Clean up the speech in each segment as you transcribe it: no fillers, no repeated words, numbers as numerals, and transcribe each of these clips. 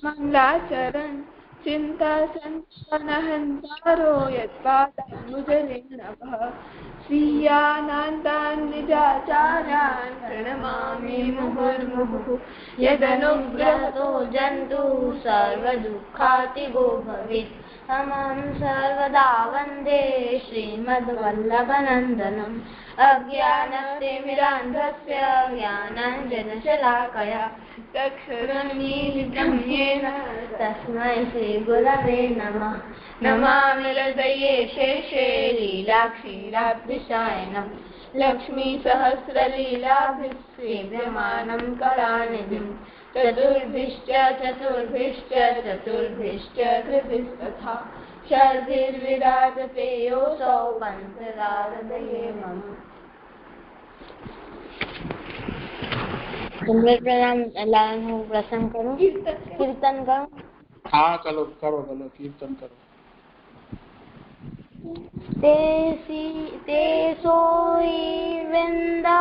मंगलाचरण चिंता संतानहंतारो यत्पादाम्बुजरेणवः स्वीयानान्तान् निजाचार्यान् प्रणमामि मुहुर्मुहुः यदनुग्रहतो जन्तुः सर्वदुःखातिगो भवेत् तमं सर्वदा वन्दे श्रीमद्वल्लभनन्दनम् अज्ञानतिमिरान्धस्य ज्ञानाञ्जनशलाकया चक्षुरुन्मीलितं येन तस्मै श्रीगुरवे नमः। नमामि हृदये शेषे लीलाक्षीराब्धिशायनं लक्ष्मीसहस्रलीलाभिः सेव्यमानं कलानिधिं चतुर्भिश्च कृतिस्तथा षड्भिर्विराजते योऽसौ पञ्चरागदये मम। प्रणाम लालन हूँ, प्रसन्न करूँ, कीर्तन करूँ। हाँ चलो करो कीर्तन करो। ते सोई वृंदावना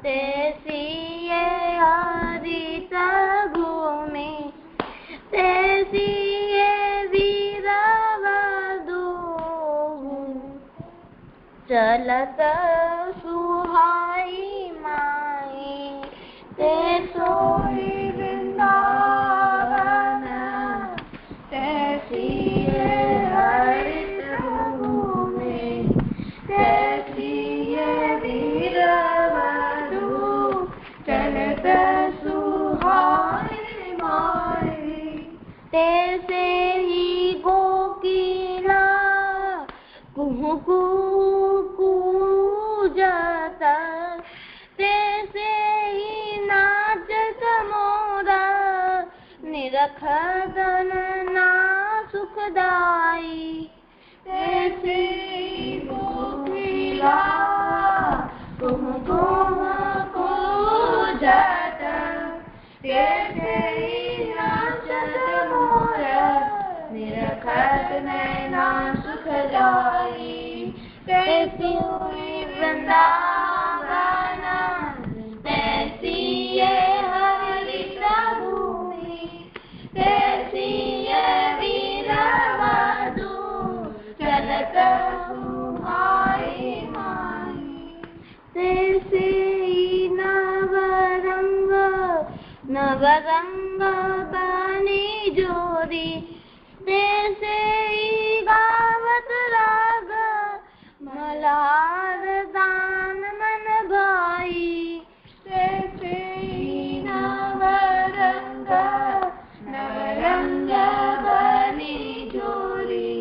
ते सिए हरित भूमि ते सिए वीरवधू चलत सुहाई माई ते सोई वृंदावना ते सिए हरित भूमि ते सिए वीरवधू चलत सुहाई माई ते से ही कोकिला कुहू कूजत तैसे ही नाचत मोरा निरखदन ना सुखदाई तैसे ही कोकिला कुहू कूजत तैसे ही नाचत मोरा निरखदन ना सुखदाई तैसी हुई वृंदावन तैसी ये हरित भूमि तैसी ये वीरवधू चलत सुहाई माई तैसे ही नवरंग बनी जोरी तैसे ही गावत राग मलार दान मन भाई तैसे ही नवरंग बनी जोरी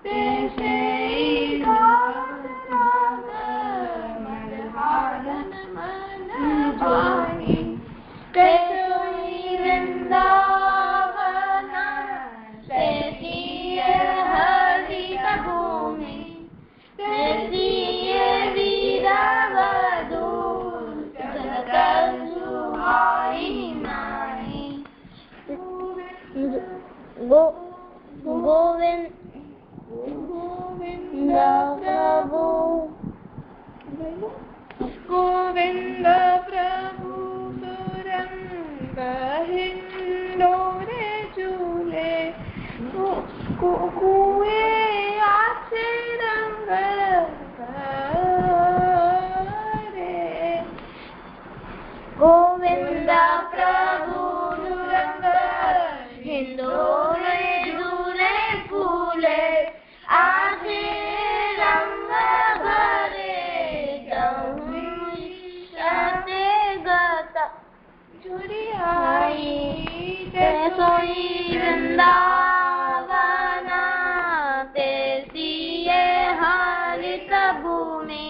तैसे ही गावत राग मलार मन भाई तैसे ही वृंदावन तैसी ये हरित भूमि तैसी ये वीरवधू चलत सुहाई माई गोविंद प्रभु गोविंद प्रभु सुरंग हिंडोरे झूले कुए आछे रंग रे गोविंद प्रभु सुरंग हिंडोरे झूले फूले आछे रंग भरे जमुई गत चुरियाई सोई वृंदावन तैसी ये हरित भूमि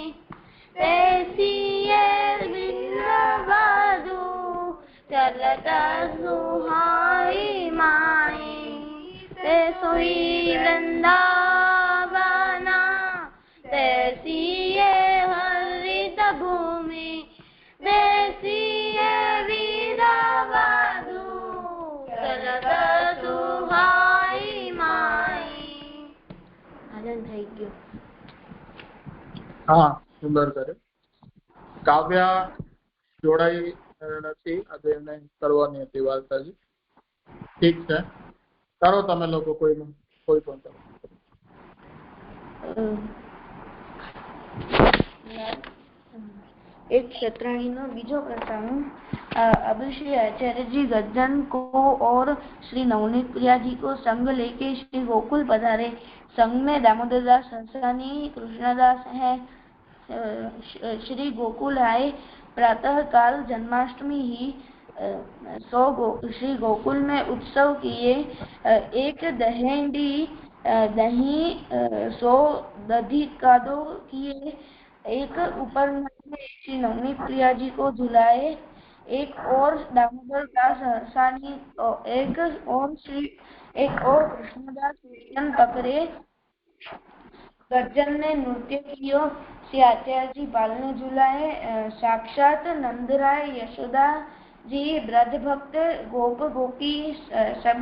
तैसी ये वीरवधू चलत सुहाई माई तैसोई वृंदावन तैसी ये हरित भूमि तैसी ये वीरवधू चलत सुहाई माई। आनंद થઈ ગયો। हाँ सुंदर करे। काव्या जोड़ाई નથી, આજે એમને કરવાની હતી વાર્તાજી. ઠીક છે, કરો તમે લોકો કોઈ પણ કરો. एक शतरंगी नो बीजो प्रसंग। अब श्री आचार्य जी गज्जन को और श्री नवनीत प्रिया जी को संग लेके श्री गोकुल पधारे। संग में दामोदर दास हंसानी, कृष्णदास है। श्री गोकुल आए। प्रातः काल जन्माष्टमी ही श्री गोकुल में उत्सव किए। एक दहेंडी दही 100 दधिकादो किए। एक ऊपर श्री नवनीत प्रिया जी को झुलाए। एक और दामोदर दास हंसानी, एक और कृष्णदास कृष्ण पकड़े। गज्जन ने नृत्य कियो। श्री आचार्य जी बालने झुलाए। साक्षात नंदराय यशोदा जी ब्रज भक्त गोप गोपी सब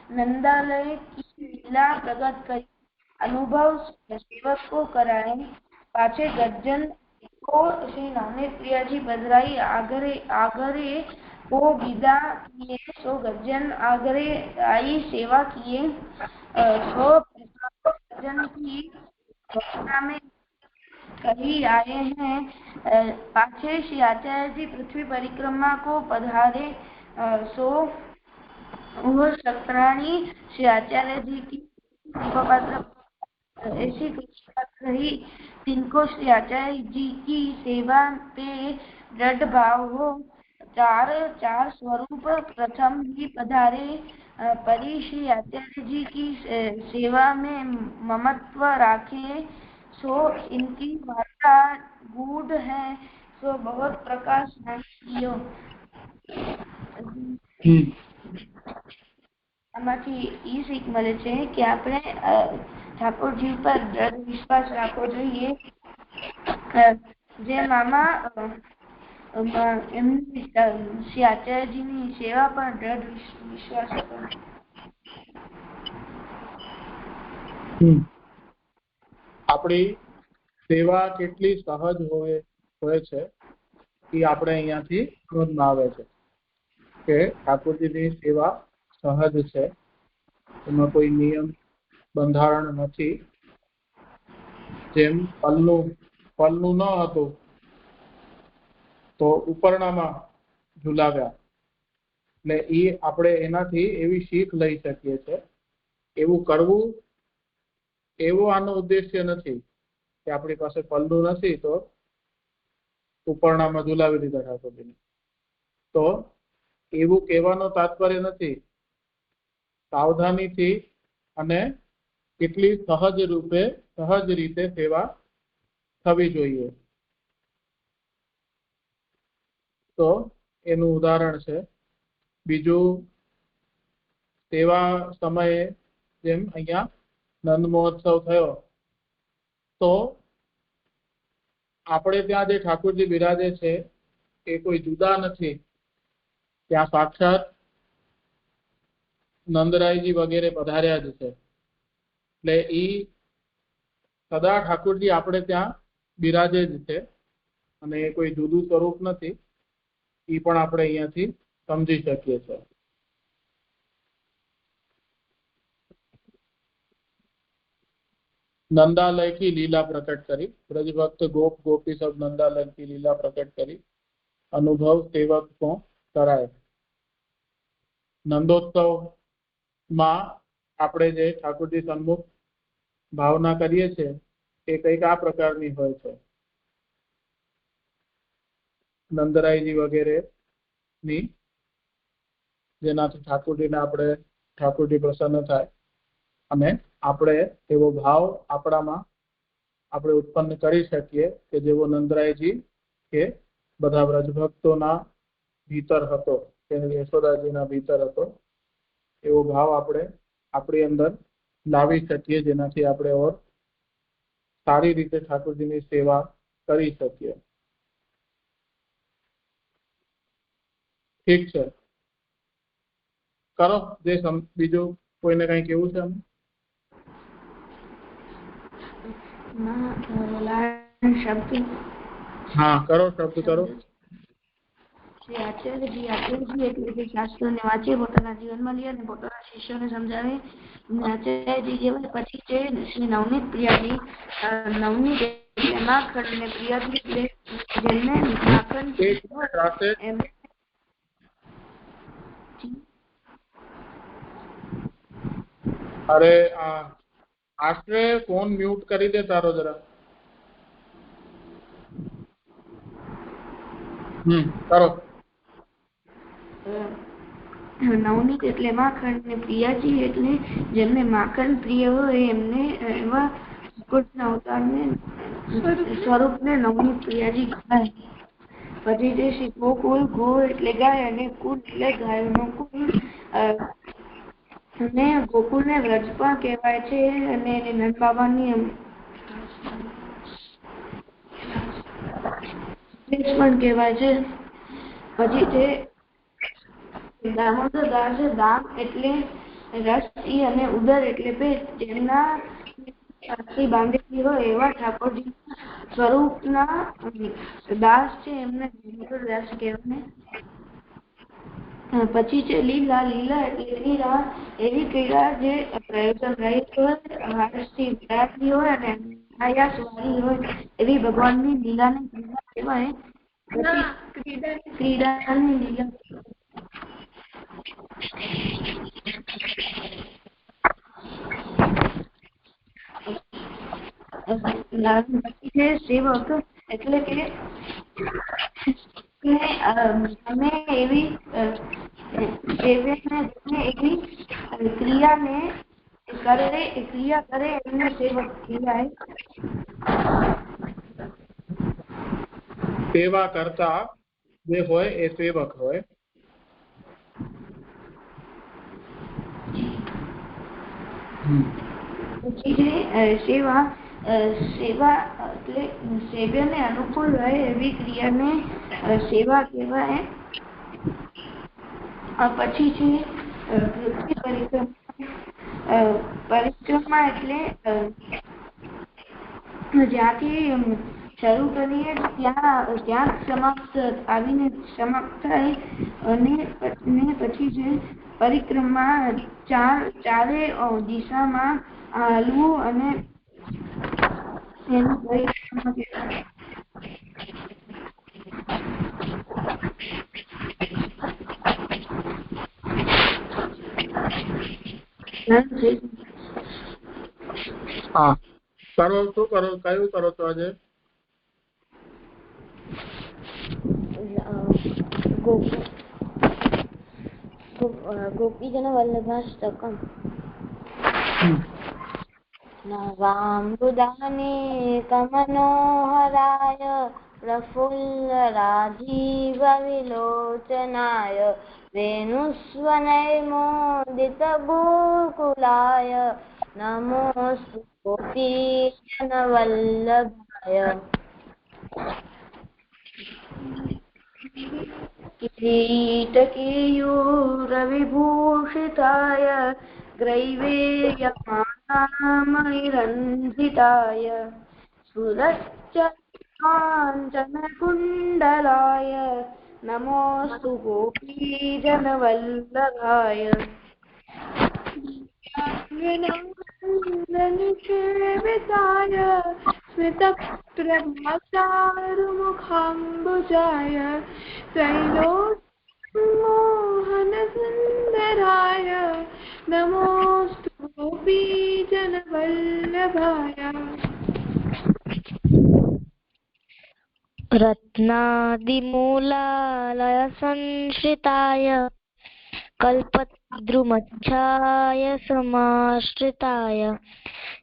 नंदालय की लीला प्रकट करी। अनुभव सेवक को कराए। पाछे गज्जन को श्री नवनीत प्रिया जी बदराई आगरे को विदा किए। सो गज्जन आगरे आई सेवा किए। सो गज्जन की घोषणा में कही आए हैं। पाछे श्री आचार्य जी पृथ्वी परिक्रमा को पधारे। सो वह शतरानी श्री आचार्य जी की पात्र ऐसी कृपा रही जिनको श्री आचार्य जी की सेवा पे दृढ़ भाव हो। चार स्वरूप प्रथम ही पधारे। परी श्री आचार्य जी की सेवा में ममत्व राखे। सो इनकी वार्ता गूढ़ है। सो बहुत प्रकाश नहीं कियो। આમાંથી એ શીખ મળે છે કે આપણે ઠાકોરજી પર દૃઢ વિશ્વાસ રાખવો જોઈએ। જે મામા એમની શ્રી આચાર્યજીની સેવા પર દૃઢ વિશ્વાસ હતો। આપણી સેવા કેટલી સહજ હોય છે એ આપણે અહીંયાથી નોંધમાં આવે છે કે ઠાકોરજીની સેવા સહજ છે, એમાં કોઈ નિયમ બંધારણ નથી। જેમ પલ્લું ન હતું તો ઉપરણામાં ઝુલાવ્યા, એટલે એ આપણે એનાથી એવી શીખ લઈ શકીએ છીએ। એવું કરવું એવો આનો ઉદ્દેશ્ય નથી કે આપણી પાસે પલ્લું નથી તો ઉપરણામાં ઝુલાવી દીધા ઠાકોરજીને, તો એવું કહેવાનો તાત્પર્ય નથી। સાવધાનીથી અને કેટલી સહજ રીતે સેવા થવી જોઈએ। તો એનું ઉદાહરણ છે। બીજું, સેવા સમયે જેમ અહીંયા નંદ મહોત્સવ થયો તો આપણે ત્યાં જે ઠાકોરજી બિરાજે છે એ કોઈ જુદા નથી, ત્યાં સાક્ષાત નંદરાયજી વગેરે પધાર્યા જ છે। એટલે ઈ સદા ઠાકોરજી આપણે ત્યાં બિરાજે જ છે અને એ કોઈ જુદું સ્વરૂપ નથી, ઈ પણ આપણે અહીંયાથી સમજી શકીએ છીએ। नंदालय की लीला प्रकट करी। ब्रज भक्त गोप गोपी सब नंदालय की लीला प्रकट करी। अनुभव सेवक को कराए। नंदोत्सव में આપણે જે ઠાકોરજી સન્મુખ ભાવના કરીએ છીએ એ કંઈક આ પ્રકારની હોય છે। નંદરાયજી વગેરેની જેનાથી ઠાકોરજી પ્રસન્ન થાય અને આપણે એવો ભાવ આપણામાં આપણે ઉત્પન્ન કરી શકીએ કે જેવો નંદરાયજી કે બધા વ્રજભક્તોના ભીતર હતો, યશોદાજીના ભીતર હતો, એવો ભાવ આપણે આપણી અંદર લાવી શકીએ, જેનાથી આપણે ઓર સારી રીતે ઠાકોરજીની સેવા કરી શકીએ। ઠીક છે, કરો જે બીજું કોઈને કઈ કેવું છે? શબ્દ हाँ करो, शब्द करो। શ્રી આચાર્યજી એટલે કે શાસ્ત્રોને વાંચે, પોતાના જીવનમાં લે અને પોતાના શિષ્યોને સમજાવે આચાર્યજી કહેવાય. પછી છે શ્રી નવનીત પ્રિયાજી. નવનીત એટલે માખણ અને પ્રિયાજી એટલે જેમને માખણ અરે આશ્રય ફોન મ્યુટ કરી દે તારો જરા. કરો. નવનીત એટલે માખણ ને પ્રિયાજી એટલે જેમને માખણ પ્રિય હોય એમને એવા અવતારને સ્વરૂપને નવનીત પ્રિયાજી કહેવાય. પછી જે શ્રી ગોકુલ, ગો એટલે ગાય અને કુલ એટલે ગાયોનો કુલ. અને ગોકુલને વ્રજ પણ કહેવાય છે અને નંદ બાબાની પણ કહેવાય છે. પછી છે દામોદર દાસ. દામ એટલે રસ અને ઉદર એટલે પેટ. જેમના બાંધેલી હોય એવા ઠાકોરજી સ્વરૂપના દાસ છે એમને દામોદર દાસ કહેવાય. પછી છે લીલા. લીલા એટલે ક્રીડા, એવી ક્રીડા જે પ્રયોજન રહિત હોય, હર્ષથી વિરાગી હોય અને આયાસ વાળી હોય એવી ભગવાનની લીલાને ક્રીડા કહેવાય. ક્રીડાની લીલા સેવક એટલે કે તમે એવી ક્રિયાને ક્રિયા કરે એમને સેવક કહેવાય. સેવા કરતા જે હોય એ સેવક હોય. સેવા એટલે સેવ્યને અનુકૂળ રહે એવી ક્રિયાને સેવા કહેવાય. પછી છે પૃથ્વી પરિક્રમા એટલે જ્યાંથી શરૂ કરીએ ત્યાં સમાપ્ત આવીને સમાપ્ત થાય. અને પછી છે પરિક્રમા ચારે દિશામાં હાલવું અને એની પરિક્રમા કહેવાય. હા, કરો. શું કરો? કયું કરો છો આજે? ગોપીજન વલ્લભાષ્ટકમ. નવામૃદાને કમનોહરાય પ્રફુલ્લ રાજીવ વિલોચનાય વેણુસ્વનૈર્મોદિત ગોકુલાય નમોસ્તુ ગોપીજન વલ્લભાય. किरीटकेयूरविभूषिताय ग्रैवेयमानामणिरञ्जिताय सुरश्चन्द्रकाञ्चनकुण्डलाय नमोऽस्तु गोपीजनवल्लभाय. सेविताय स्मितप्रभाचारुमुखाम्बुजाय त्रैलोक्यमोहनसुन्दराय नमोऽस्तु गोपीजनवल्लभाय. रत्नादिमूलालय संश्रिताय कल्पद्रुमच्छाय समाश्रिताय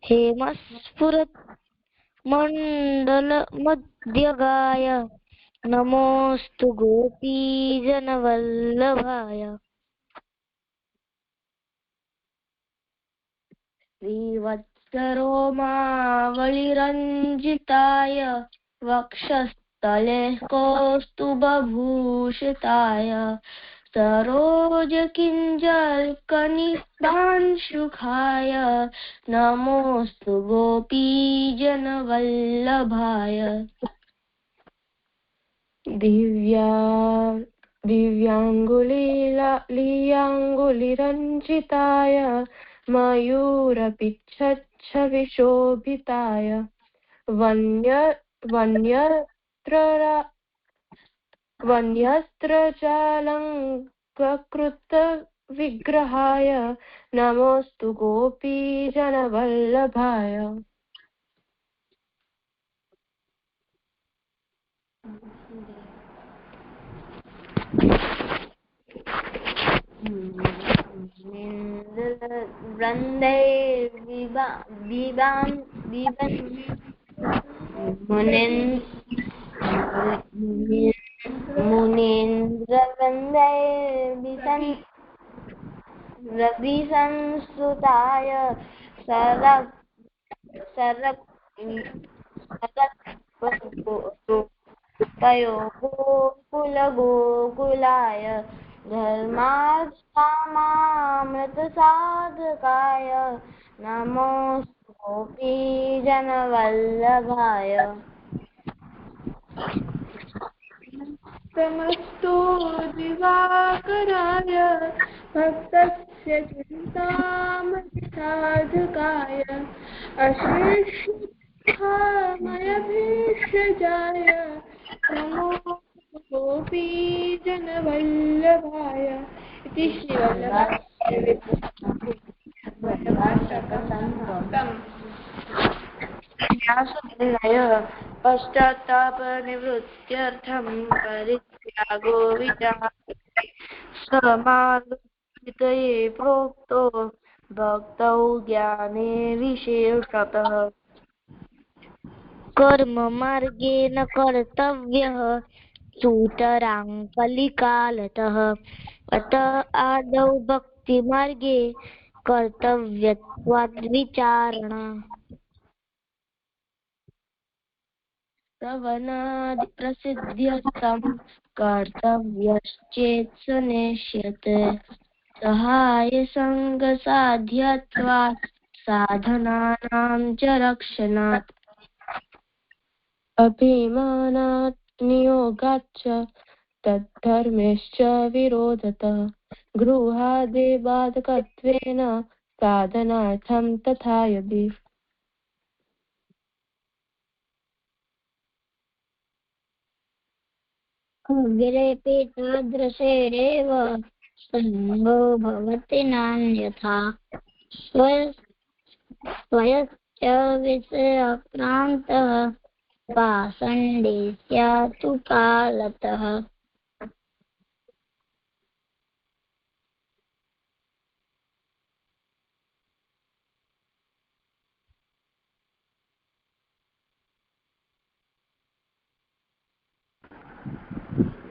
हेमस्फुरत् मण्डलमध्यगाय नमोऽस्तु गोपीजनवल्लभाय. श्रीवत्सरोमावलिरञ्जिताय वक्षस्थले कौस्तुभभूषिताय सरोजकिञ्जल्कनिष्पांशुखाय नमोऽस्तु गोपीजनवल्लभाय. दिव्याङ्गुलिरञ्जिताय मयूरपिच्छच्छविशोभिताय वन्यस्त्रजालङ्कृतविग्रहाय नमोऽस्तु गोपीजनवल्लभाय। रविसंस्तुताय सरक्तयो गोकुलाय धर्मार्थकामामृतसाधकाय नमोऽस्तु गोपीजनवल्लभाय। तमस्तु दिवाकराय भक्तस्य चिन्तामणिसाधकाय अशेषमयभीषजाय नमो गोपीजनवल्लभाय। इति श्रीवल्लभाष्यकृतम्। व्यासनिर्णय पश्चात्तापनिवृत्त्यर्थं परित्यागो विचारते समागतये प्रोक्तो भक्तौ ज्ञाने विशेषतः। कर्म मार्गेण कर्तव्यः सूतरां कलिकालतः अतः आदौ भक्ति मार्गे कर्तव्यत्वाद्विचारणा। श्रवणादि प्रसिद्ध्यर्थं कर्तव्यश्चेत् स नेष्यते सहायसङ्गसाध्यत्वात् साधनानां च रक्षणात् अभिमानात् नियोगाच्च तद्धर्मेश्च विरोधतः गृहादिबाधकत्वेन साधनार्थं तथा यदि। अग्रेऽपि तादृशेरेव सङ्गो भवति नान्यथा स्वयश्च विषयाक्रान्तः पाषण्डे स्यात् कालतः।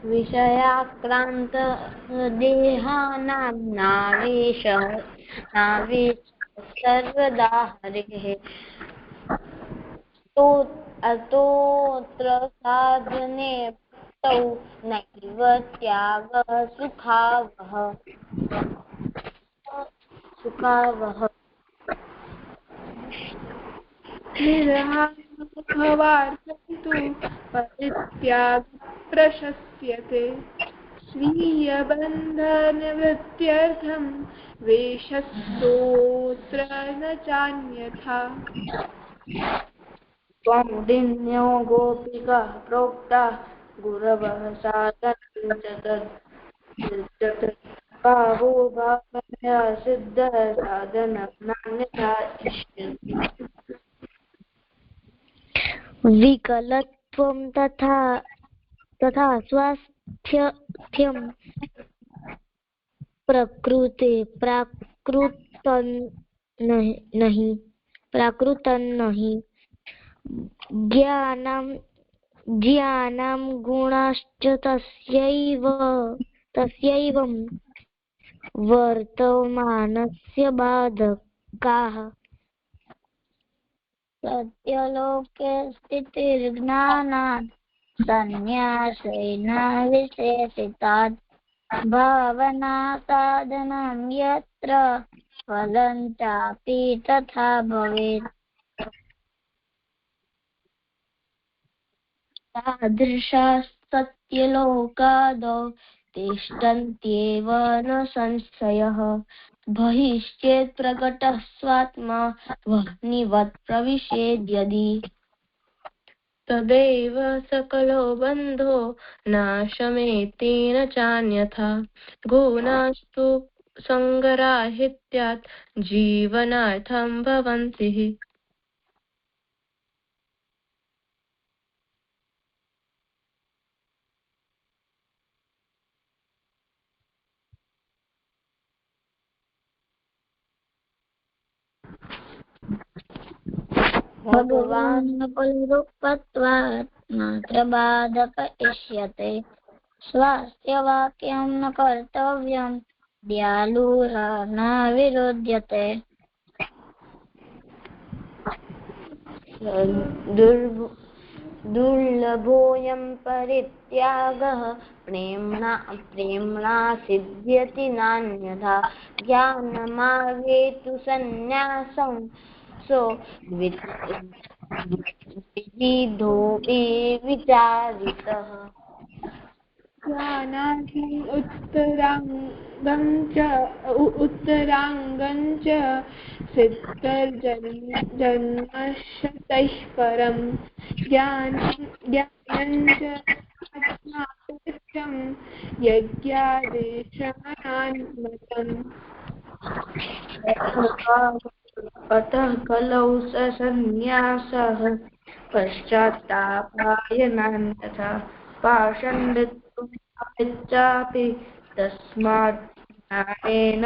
विषयाक्रांत देहानां नावेशः सर्वदा हरेः अतोऽत्र साधने तौ नैव त्यागः सुखावहः। निर्हारभवार्थन्तु परित्याग प्रशस्यते स्वीयबन्धनिवृत्त्यर्थं वेशस्तोत्र न चान्यथा। त्वं दिन्यो गोपिका प्रोक्ता गुरवः साधनं च तद् बाहो भावया सिद्धः साधनं नान्यथा इष्यति। विकलत्वं तथा स्वास्थ्यं प्रकृते प्राकृतं नहि ज्ञानं गुणाश्च तस्यैवं वर्तमानस्य बाधकाः। सत्यलोके स्थितिर्ज्ञानात् संन्यासेन विशेषितात् भावना साधनं यत्र फलं चापि तथा भवेत्। तादृशा सत्यलोकादौ तिष्ठन्त्येव न संशयः बहिश्चेत् प्रकटः स्वात्मा वह्निवत् प्रविशेद्यदि तदेव सकलो बन्धो नाशमेतेन चान्यथा गुणास्तु सङ्गराहित्यात् जीवनार्थं भवन्ति हि। भगवान् कुलरूपत्वात् मात्र बाधक इष्यते स्वास्थ्यवाक्यं न कर्तव्यं दयालुः न विरोध्यते दुर्लभोऽयं परित्यागः प्रेम्णा सिद्ध्यति नान्यथा ज्ञानमार्गे तु सन्न्यासं सो विविधोऽपि विचारितः ज्ञानार्थम् उत्तराङ्गं च सिद्धर्जन्मशतैः परं ज्ञानं च आत्मार्थं यज्ञादेशमनान्मतम् अतः कलौ स सन्न्यासः पश्चात्तापाय नान्यथा पाषण्डित्वापि तस्मात् ज्ञानेन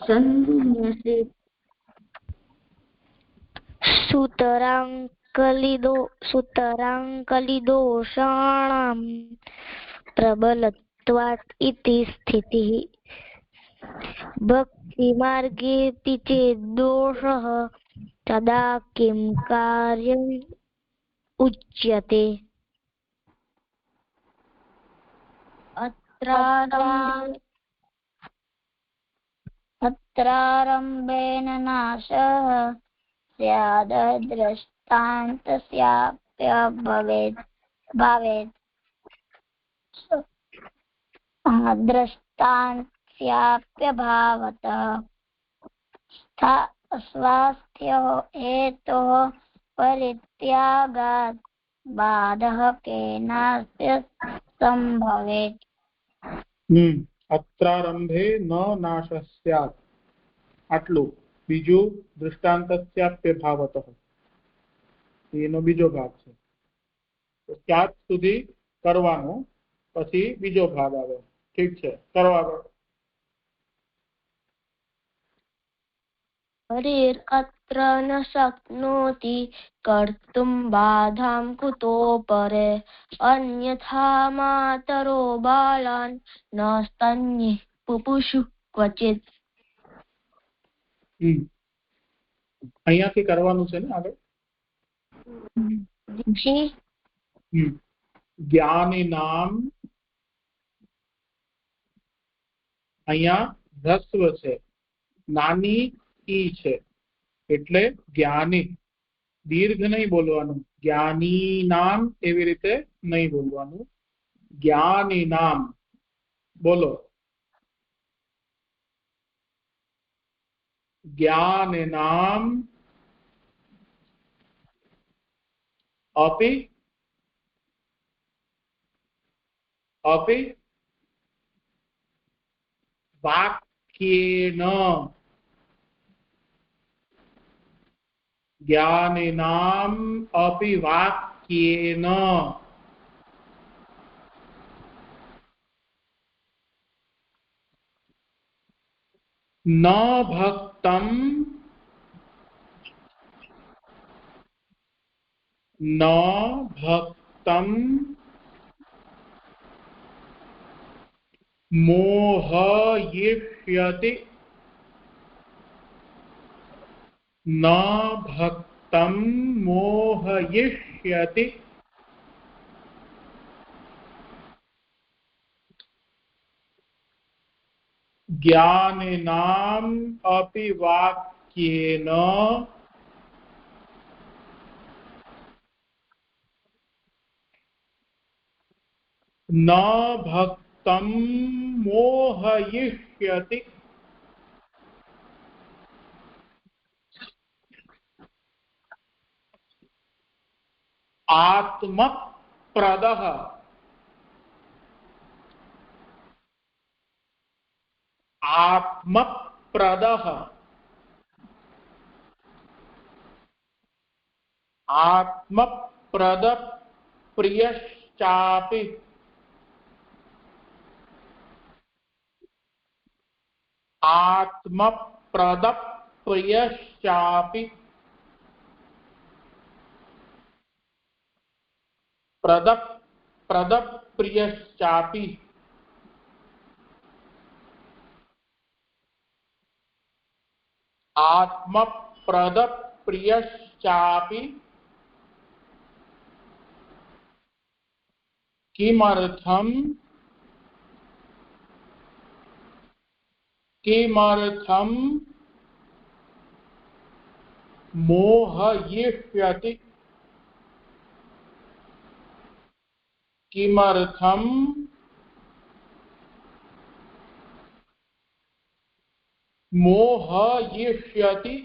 सन्न्यसेत्। सुतरां प्रबलत्वात् इति स्थितिः भक्तिमार्गेऽपि चेद्दोषः तदा किं कार्यम् उच्यते अत्रारम्भेन नाशः स्याद् दृष्टान्तस्याप्यभावतः स्वास्थ्य हेतोः परित्यागात् बाधः केनास्य संभवेत्। अत्रारंभे न नाशः स्यात् આટલું બીજું દૃષ્ટાંતસ્યાપ્યભાવતઃ એનો બીજો ભાગ છે તો ત્યાર સુધી કરવાનો પછી બીજો ભાગ આવે ઠીક છે કરો આગળ हरिर्अत्र न शक्नोति कर्तुं बाधां कुतो परे अन्यथा मातरो बालान् न स्तन्यः पुपुषु क्वचित्। અહીંયાથી કરવાનું છે ને આગળ જ્ઞાનીનામ અહીંયા હ્રસ્વ છે નાની ઈ છે એટલે જ્ઞાની દીર્ઘ નહીં બોલવાનું જ્ઞાનીનામ એવી રીતે નહીં બોલવાનું જ્ઞાનીનામ બોલો ज्ञानिनाम अपि वाक्येन ज्ञानिनाम अपि वाक्येन न भक्तं मोहयिष्यति न भक्तं मोहयिष्यति ज्ञानिनाम अपि वाक्येन न भक्तं मोहयिष्यति आत्मप्रदः आत्मप्रदः आत्मप्रदप्रियश्चापि आत्मप्रदप्रियश्चापि प्रदप्रियश्चापि आत्मप्रदप्रियश्चापि किमर्थं मोहयिष्यति किमर्थं मोहयिष्यति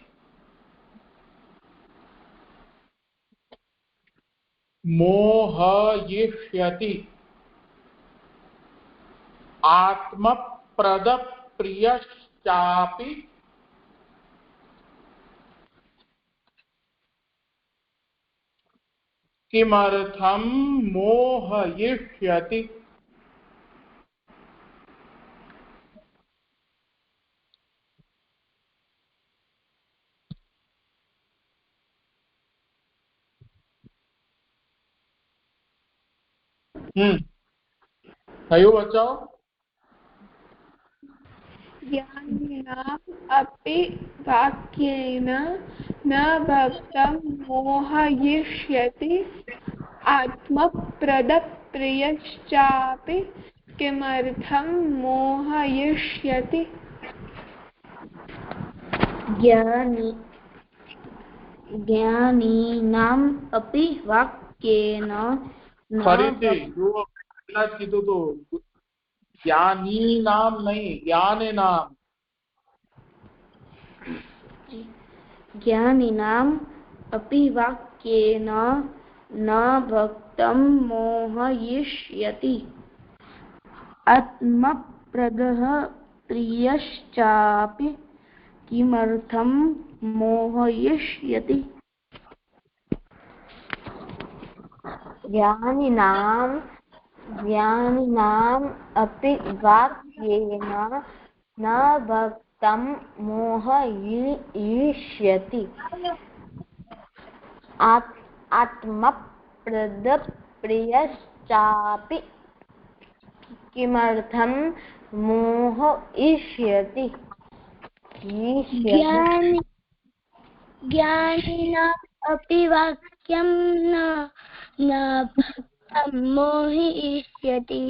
आत्मप्रदप्रियश्चापि किमर्थं मोहयिष्यति। कयो बचाओ। ज्ञानिनाम् अपि वाक्येन न भक्तं मोहयिष्यति आत्मप्रदप्रियश्चापि किमर्थं मोहयिष्यति। ज्ञानिनाम् अपि वाक्येन फरीથી જુઓ પહેલા જ કીધું તો જ્ઞાની નામ નહીં જ્ઞાને નામ ज्ञानिनाम् अपि वाक्येन न भक्तं मोहयिष्यति आत्मप्रदः प्रियश्चापि किमर्थं मोहयिष्यति। ज्ञानिनाम् अपि वाक्येन न भक्तं मोहयिष्यति आत्मप्रदप्रियश्चापि किमर्थं मोहयिष्यति। ज्ञानिनाम् अपि वाक्यं न भक्तं मोहयिष्यति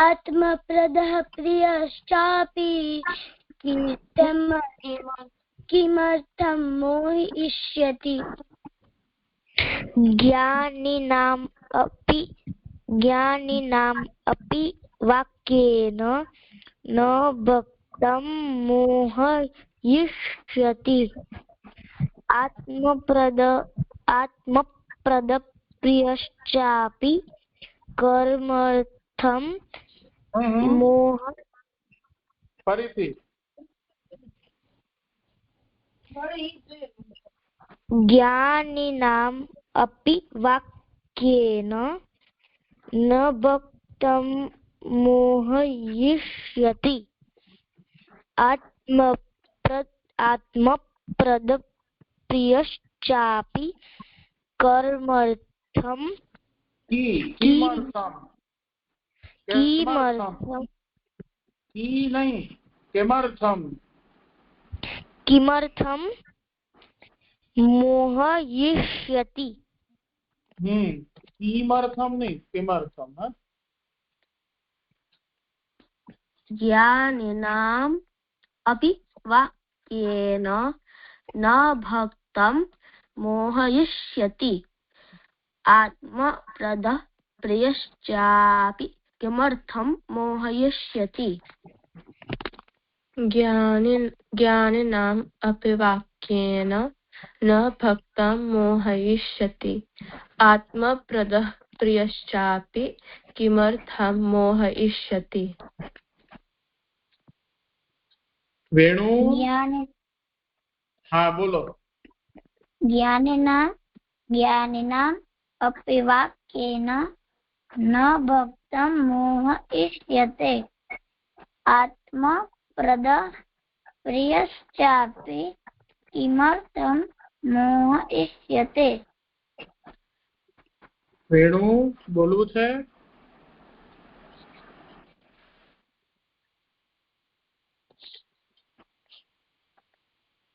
आत्मप्रदः प्रियश्चापि किमर्थं मोहयिष्यति। ज्ञानिनाम् अपि वाक्येन न भक्तं मोहयिष्यति आत्मप्रदप्रियश्चापि कर्मर्थं ફરીથી ज्ञानिनाम् अपि वाक्येन न भक्तं मोहयिष्यति आत्मप्रदप्रियश्चापि कर्मर्थं किमर्थं मोहयिष्यति। किमर्थं नहीं किमर्थं। ज्ञानिनाम् अपि वाक्येन न भक्तं मोहयिष्यति आत्मप्रदः प्रियश्चापि किमर्थं मोहयिष्यति। ज्ञानिनाम् अपि वाक्येन न भक्तं मोहयिष्यति। आत्मप्रदः प्रियश्चापि किमर्थं मोहयिष्यति। वेणु हाँ बोलो। ज्ञानिनाम् अपि वाक्येन न भक्तं मोहयिष्यते। आत्मप्रदः प्रियश्चापि किमर्थं मोहयिष्यते। वेणु बोलવું છે?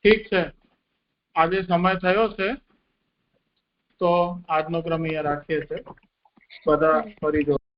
ઠીક છે, આજે સમય થયો છે તો આજનો ક્રમ અહીંયા રાખીએ છીએ. બધા ફરી જો